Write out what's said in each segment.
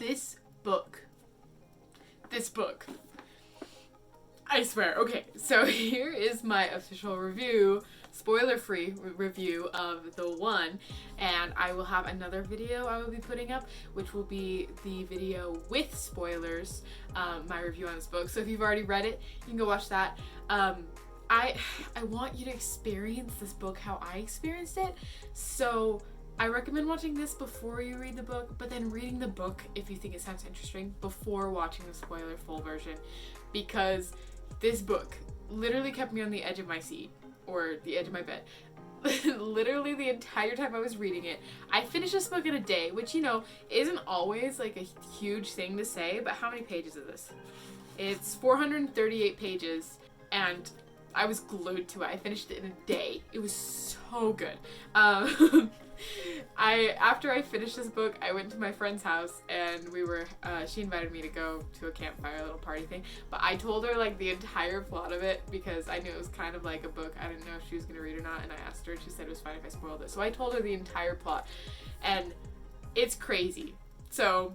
This book, I swear. Okay, so here is my official review, spoiler-free review of The One, and I will have another video I will be putting up, which will be the video with spoilers, my review on this book. So if you've already read it, you can go watch that. I want you to experience this book how I experienced it, so I recommend watching this before you read the book, but then reading the book if you think it sounds interesting before watching the spoiler full version, because this book literally kept me on the edge of my seat, or the edge of my bed. Literally the entire time I was reading it. I finished this book in a day, which, you know, isn't always like a huge thing to say, but how many pages is this? It's 438 pages, and I was glued to it. I finished it in a day. It was so good. After I finished this book, I went to my friend's house, and she invited me to go to a campfire, little party thing, but I told her like the entire plot of it because I knew it was kind of like a book. I didn't know if she was gonna read or not, and I asked her, and she said it was fine if I spoiled it. So I told her the entire plot, and it's crazy. So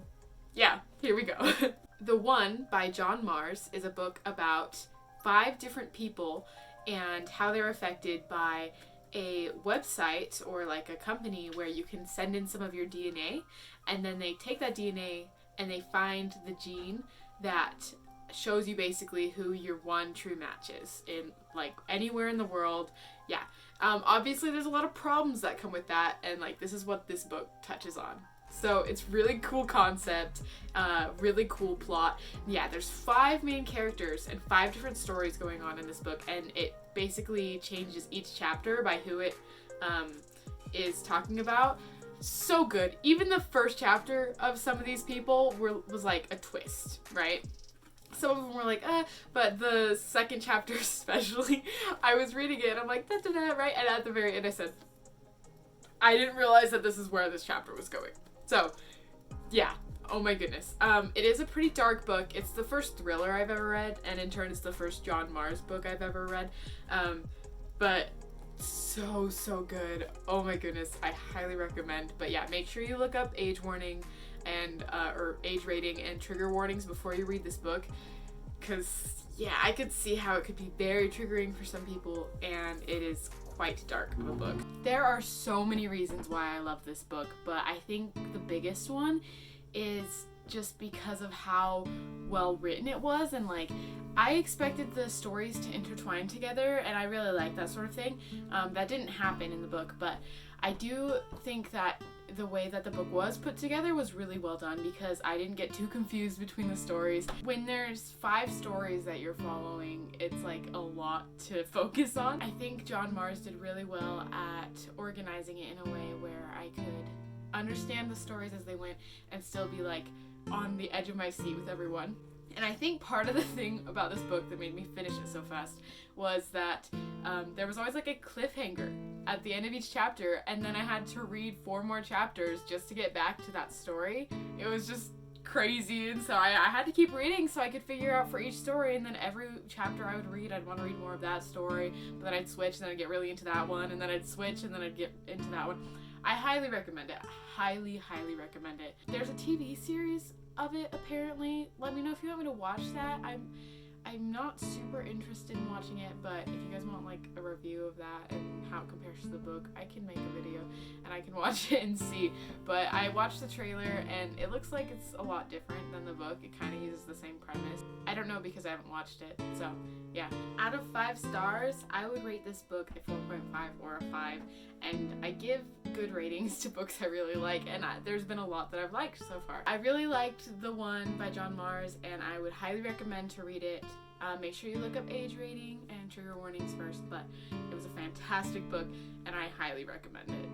yeah, here we go. The One by John Mars is a book about 5 different people and how they're affected by a website or like a company where you can send in some of your DNA, and then they take that DNA and they find the gene that shows you basically who your one true match is in like anywhere in the world. Yeah. Obviously there's a lot of problems that come with that, and like this is what this book touches on. So it's really cool concept, really cool plot. Yeah, there's 5 main characters and 5 different stories going on in this book, and it basically changes each chapter by who it is talking about. So good. Even the first chapter of some of these people was like a twist, right? Some of them were like, but the second chapter especially, I was reading it and I'm like, da-da-da, right? And at the very end I said, I didn't realize that this is where this chapter was going. So, yeah. Oh my goodness. It is a pretty dark book. It's the first thriller I've ever read, and in turn it's the first John Mars book I've ever read. But so good. Oh my goodness. I highly recommend. But yeah, make sure you look up age warning and or age rating and trigger warnings before you read this book, because yeah, I could see how it could be very triggering for some people, and it is quite dark of a book. There are so many reasons why I love this book, but I think the biggest one is just because of how well written it was, and like I expected the stories to intertwine together, and I really like that sort of thing. That didn't happen in the book, but I do think that the way that the book was put together was really well done, because I didn't get too confused between the stories. When there's 5 stories that you're following, it's like a lot to focus on. I think John Mars did really well at organizing it in a way where I could understand the stories as they went and still be like on the edge of my seat with everyone. And I think part of the thing about this book that made me finish it so fast was that there was always like a cliffhanger at the end of each chapter, and then I had to read 4 more chapters just to get back to that story. It was just crazy, and so I had to keep reading so I could figure out for each story, and then every chapter I would read, I'd want to read more of that story, but then I'd switch, and then I'd get really into that one, and then I'd switch, and then I'd get into that one. I highly recommend it. Highly recommend it. There's a TV series of it, apparently. Let me know if you want me to watch that. I'm not super interested in watching it, but if you guys want like a review of that and how it compares to the book, I can make a video and I can watch it and see. But I watched the trailer and it looks like it's a lot different than the book. It kind of uses the same premise. I don't know because I haven't watched it. So yeah, out of 5 stars, I would rate this book a 4.5 or a 5. And I give good ratings to books I really like, and there's been a lot that I've liked so far. I really liked The One by John Mars, and I would highly recommend to read it. Make sure you look up age rating and trigger warnings first, but it was a fantastic book, and I highly recommend it.